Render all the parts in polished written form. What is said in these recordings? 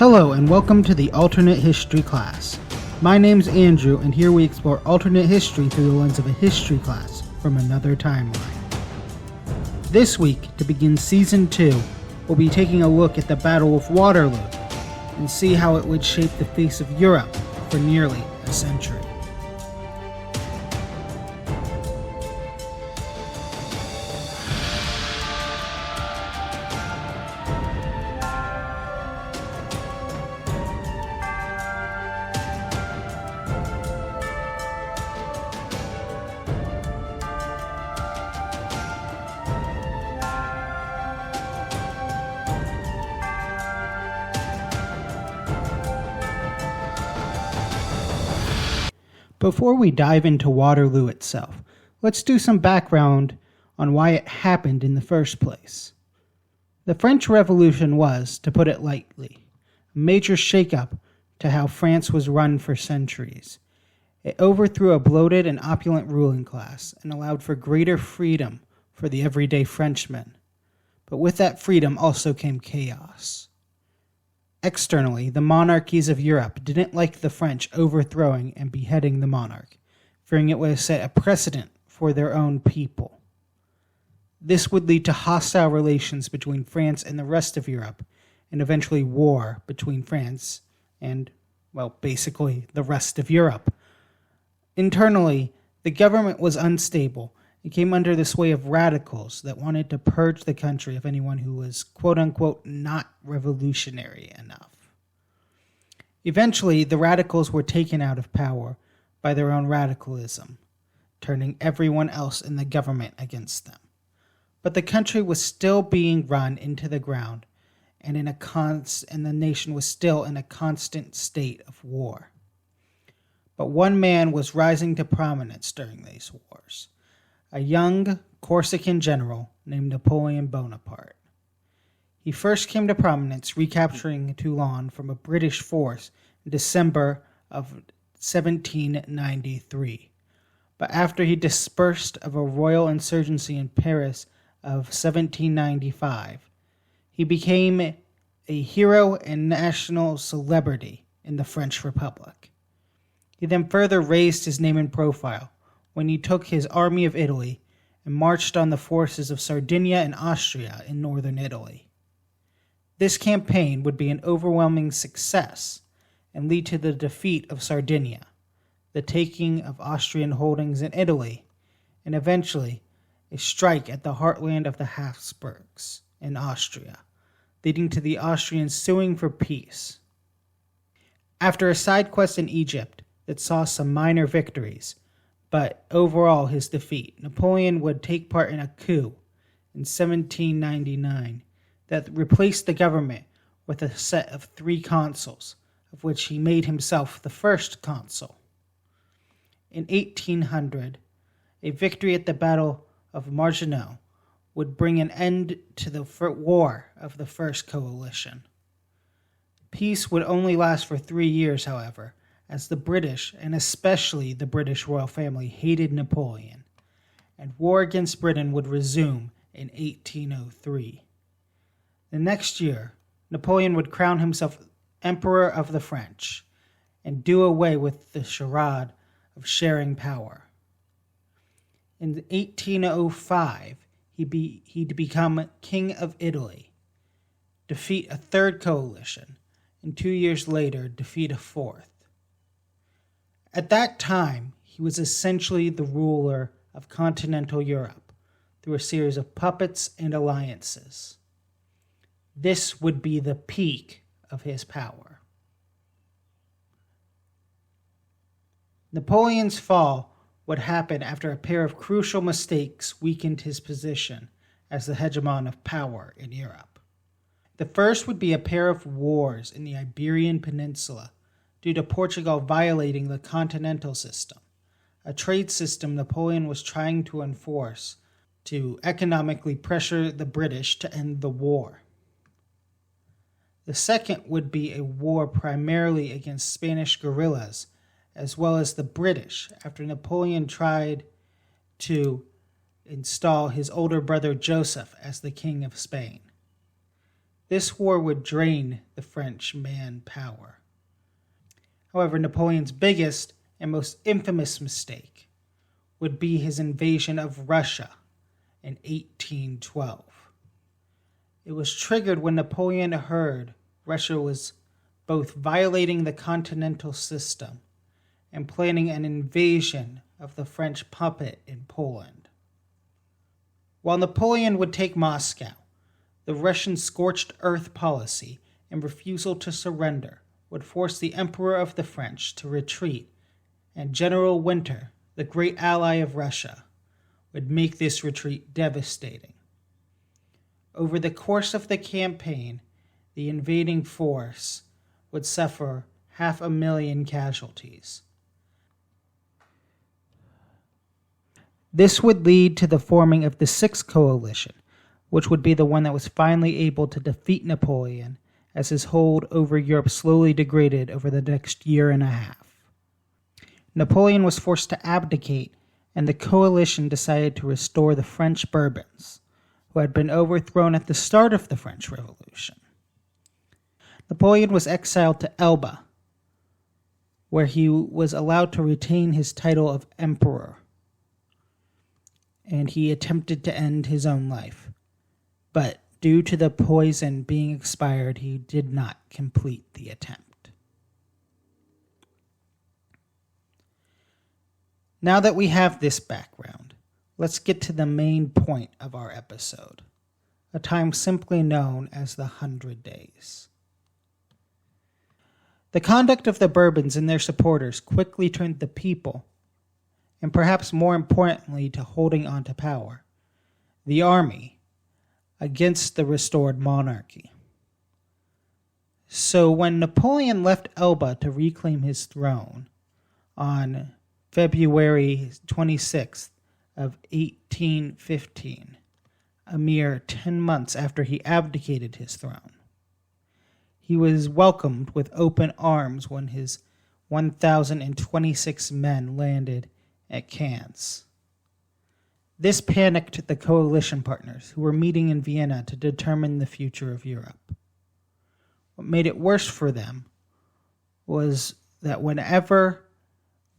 Hello and welcome to the Alternate History class. My name's Andrew and here we explore alternate history through the lens of a history class from another timeline. This week, to begin Season 2, we'll be taking a look at the Battle of Waterloo and see how it would shape the face of Europe for nearly a century. Before we dive into Waterloo itself, let's do some background on why it happened in the first place. The French Revolution was, to put it lightly, a major shakeup to how France was run for centuries. It overthrew a bloated and opulent ruling class and allowed for greater freedom for the everyday Frenchman. But with that freedom also came chaos. Externally, the monarchies of Europe didn't like the French overthrowing and beheading the monarch, fearing it would set a precedent for their own people. This would lead to hostile relations between France and the rest of Europe, and eventually war between France and, well, basically the rest of Europe. Internally, the government was unstable. It came under the sway of radicals that wanted to purge the country of anyone who was quote-unquote not revolutionary enough. Eventually, the radicals were taken out of power by their own radicalism, turning everyone else in the government against them. But the country was still being run into the ground, and the nation was still in a constant state of war. But one man was rising to prominence during these wars. A young Corsican general named Napoleon Bonaparte. He first came to prominence recapturing Toulon from a British force in December of 1793. But after he dispersed of a royal insurgency in Paris of 1795, he became a hero and national celebrity in the French Republic. He then further raised his name and profile when he took his army of Italy and marched on the forces of Sardinia and Austria in northern Italy. This campaign would be an overwhelming success and lead to the defeat of Sardinia, the taking of Austrian holdings in Italy, and eventually a strike at the heartland of the Habsburgs in Austria, leading to the Austrians suing for peace. After a side quest in Egypt that saw some minor victories, but overall his defeat, Napoleon would take part in a coup in 1799 that replaced the government with a set of 3 consuls, of which he made himself the first consul. In 1800, a victory at the Battle of Maginot would bring an end to the war of the First Coalition. Peace would only last for 3 years, however, as the British, and especially the British royal family, hated Napoleon, and war against Britain would resume in 1803. The next year, Napoleon would crown himself Emperor of the French and do away with the charade of sharing power. In 1805, he'd become King of Italy, defeat a 3rd coalition, and 2 years later defeat a 4th. At that time, he was essentially the ruler of continental Europe through a series of puppets and alliances. This would be the peak of his power. Napoleon's fall would happen after a pair of crucial mistakes weakened his position as the hegemon of power in Europe. The first would be a pair of wars in the Iberian Peninsula due to Portugal violating the continental system, a trade system Napoleon was trying to enforce to economically pressure the British to end the war. The second would be a war primarily against Spanish guerrillas, as well as the British, after Napoleon tried to install his older brother Joseph as the King of Spain. This war would drain the French manpower. However, Napoleon's biggest and most infamous mistake would be his invasion of Russia in 1812. It was triggered when Napoleon heard Russia was both violating the continental system and planning an invasion of the French puppet in Poland. While Napoleon would take Moscow, the Russian scorched earth policy and refusal to surrender would force the Emperor of the French to retreat, and General Winter, the great ally of Russia, would make this retreat devastating. Over the course of the campaign, the invading force would suffer 500,000 casualties. This would lead to the forming of the Sixth Coalition, which would be the one that was finally able to defeat Napoleon as his hold over Europe slowly degraded over the next year and a half. Napoleon was forced to abdicate, and the coalition decided to restore the French Bourbons, who had been overthrown at the start of the French Revolution. Napoleon was exiled to Elba, where he was allowed to retain his title of emperor, and he attempted to end his own life. But due to the poison being expired, he did not complete the attempt. Now that we have this background, let's get to the main point of our episode, a time simply known as the 100 Days. The conduct of the Bourbons and their supporters quickly turned the people, and perhaps more importantly to holding on to power, the army, against the restored monarchy. So when Napoleon left Elba to reclaim his throne on February 26th of 1815, a mere 10 months after he abdicated his throne, he was welcomed with open arms when his 1,026 men landed at Cannes. This panicked the coalition partners who were meeting in Vienna to determine the future of Europe. What made it worse for them was that whenever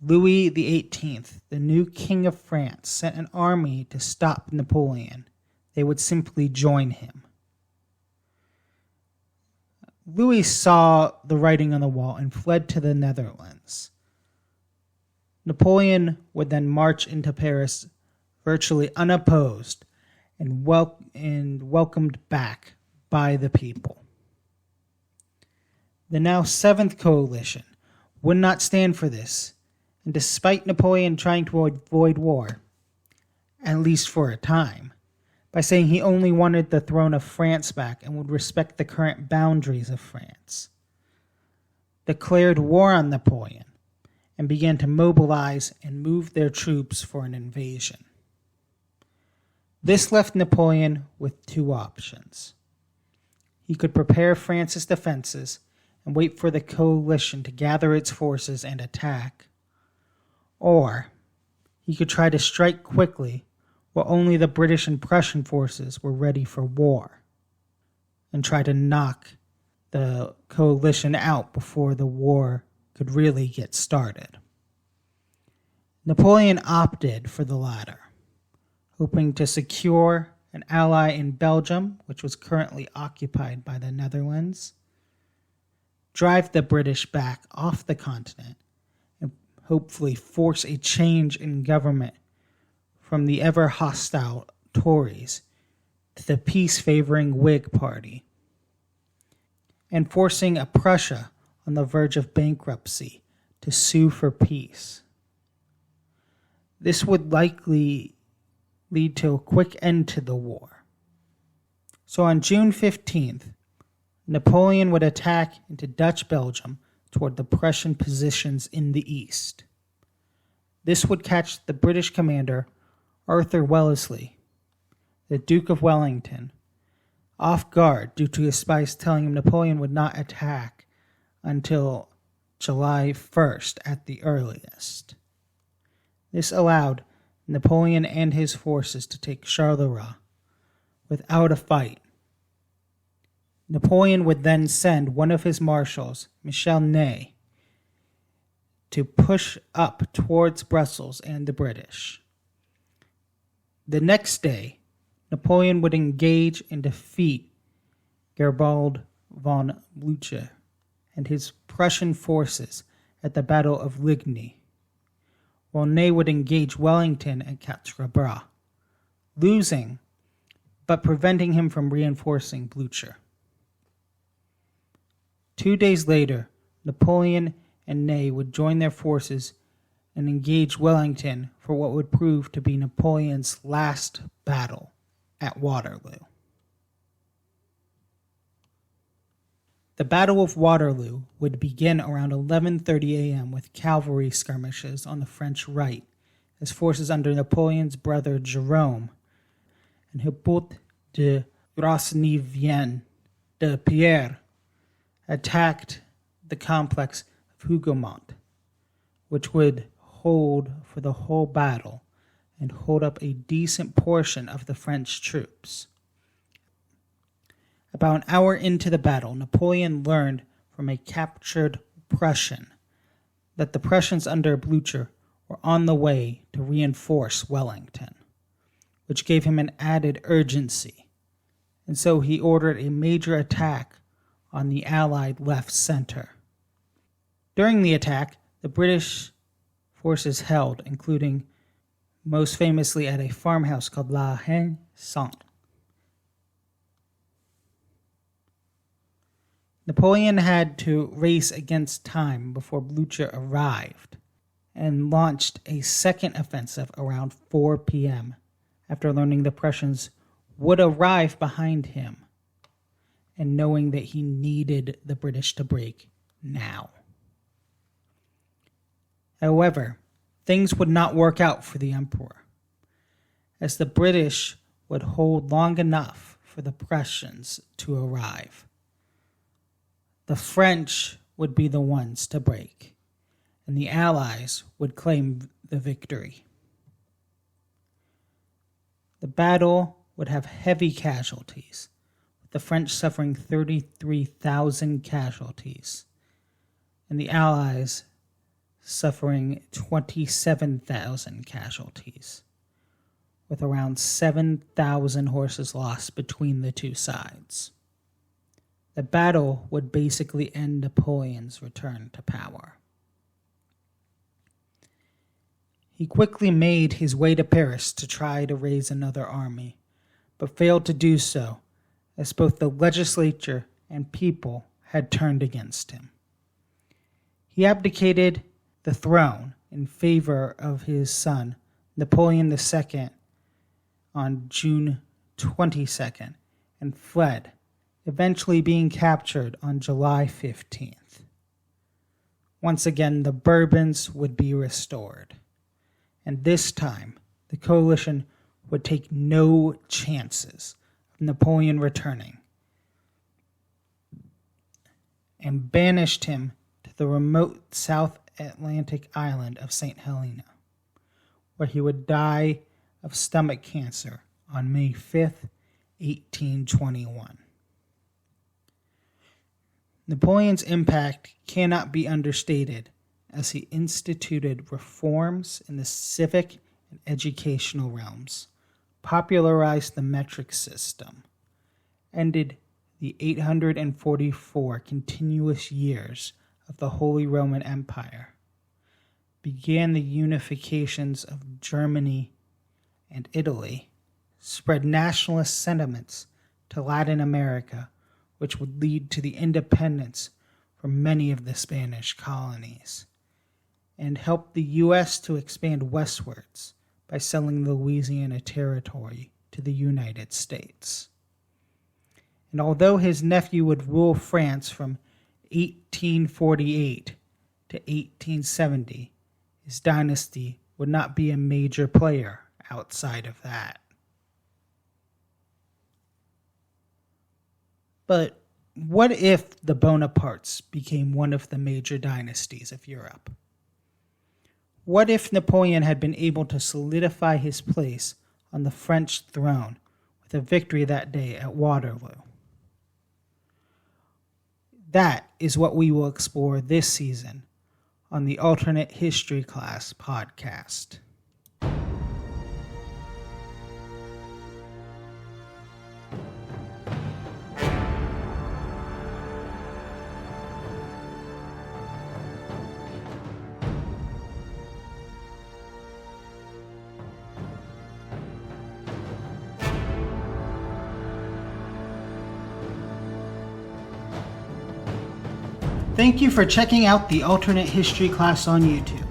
Louis XVIII, the new king of France, sent an army to stop Napoleon, they would simply join him. Louis saw the writing on the wall and fled to the Netherlands. Napoleon would then march into Paris virtually unopposed and welcomed back by the people. The now Seventh Coalition would not stand for this, and despite Napoleon trying to avoid war, at least for a time, by saying he only wanted the throne of France back and would respect the current boundaries of France, declared war on Napoleon and began to mobilize and move their troops for an invasion. This left Napoleon with two options. He could prepare France's defenses and wait for the coalition to gather its forces and attack, or he could try to strike quickly while only the British and Prussian forces were ready for war, and try to knock the coalition out before the war could really get started. Napoleon opted for the latter, hoping to secure an ally in Belgium, which was currently occupied by the Netherlands, drive the British back off the continent, and hopefully force a change in government from the ever-hostile Tories to the peace-favoring Whig Party, and forcing a Prussia on the verge of bankruptcy to sue for peace. This would likely lead to a quick end to the war. So on June 15th, Napoleon would attack into Dutch Belgium toward the Prussian positions in the east. This would catch the British commander Arthur Wellesley, the Duke of Wellington, off guard due to his spies telling him Napoleon would not attack until July 1st at the earliest. This allowed Napoleon and his forces to take Charleroi without a fight, Napoleon would then send one of his marshals, Michel Ney, to push up towards Brussels and the British. The next day, Napoleon would engage and defeat Gerald von Blücher and his Prussian forces at the Battle of Ligny, while Ney would engage Wellington at Quatre Bras, losing but preventing him from reinforcing Blücher. 2 days later, Napoleon and Ney would join their forces and engage Wellington for what would prove to be Napoleon's last battle at Waterloo. The Battle of Waterloo would begin around 11:30 a.m. with cavalry skirmishes on the French right, as forces under Napoleon's brother Jerome and Hippolyte de Rosnivien de Pierre attacked the complex of Hougoumont, which would hold for the whole battle and hold up a decent portion of the French troops. About an hour into the battle, Napoleon learned from a captured Prussian that the Prussians under Blücher were on the way to reinforce Wellington, which gave him an added urgency, and so he ordered a major attack on the Allied left center. During the attack, the British forces held, including most famously at a farmhouse called La Haie Sainte. Napoleon had to race against time before Blücher arrived and launched a second offensive around 4 p.m. after learning the Prussians would arrive behind him and knowing that he needed the British to break now. However, things would not work out for the Emperor, as the British would hold long enough for the Prussians to arrive. The French would be the ones to break, and the Allies would claim the victory. The battle would have heavy casualties, with the French suffering 33,000 casualties, and the Allies suffering 27,000 casualties, with around 7,000 horses lost between the two sides. The battle would basically end Napoleon's return to power. He quickly made his way to Paris to try to raise another army, but failed to do so, as both the legislature and people had turned against him. He abdicated the throne in favor of his son, Napoleon II, on June 22nd, and fled, eventually being captured on July 15th. Once again, the Bourbons would be restored, and this time the coalition would take no chances of Napoleon returning, and banished him to the remote South Atlantic island of St. Helena, where he would die of stomach cancer on May 5th, 1821. Napoleon's impact cannot be understated, as he instituted reforms in the civic and educational realms, popularized the metric system, ended the 844 continuous years of the Holy Roman Empire, began the unifications of Germany and Italy, spread nationalist sentiments to Latin America, which would lead to the independence from many of the Spanish colonies, and helped the U.S. to expand westwards by selling the Louisiana Territory to the United States. And although his nephew would rule France from 1848 to 1870, his dynasty would not be a major player outside of that. But what if the Bonapartes became one of the major dynasties of Europe? What if Napoleon had been able to solidify his place on the French throne with a victory that day at Waterloo? That is what we will explore this season on the Alternate History Class podcast. Thank you for checking out the Alternate History Class on YouTube.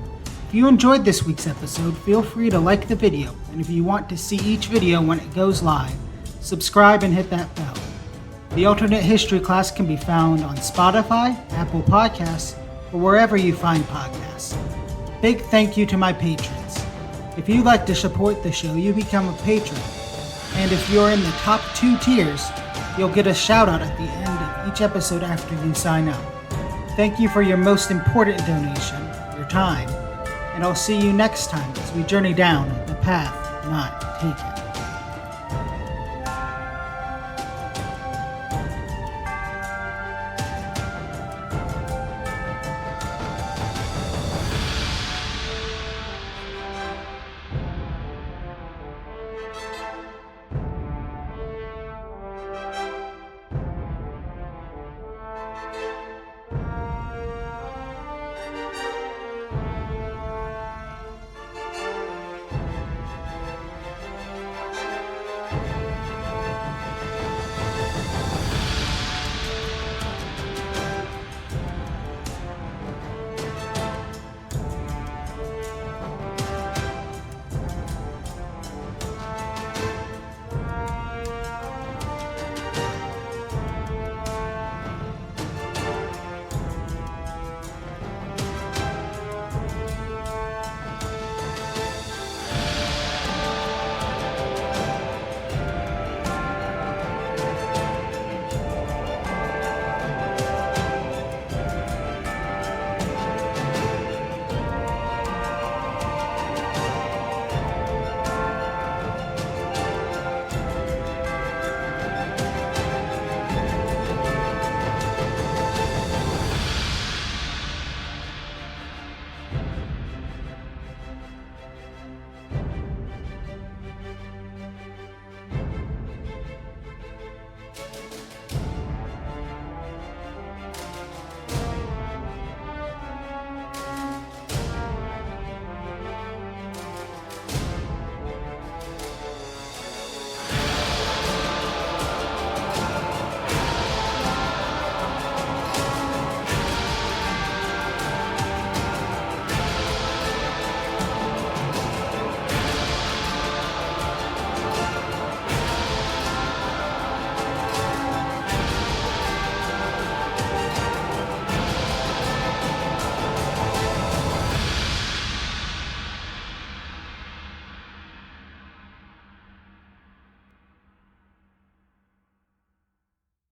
If you enjoyed this week's episode, feel free to like the video, and if you want to see each video when it goes live, subscribe and hit that bell. The Alternate History Class can be found on Spotify, Apple Podcasts, or wherever you find podcasts. Big thank you to my patrons. If you'd like to support the show, you become a patron, and if you're in the top 2 tiers, you'll get a shout out at the end of each episode after you sign up. Thank you for your most important donation, your time, and I'll see you next time as we journey down the path not taken.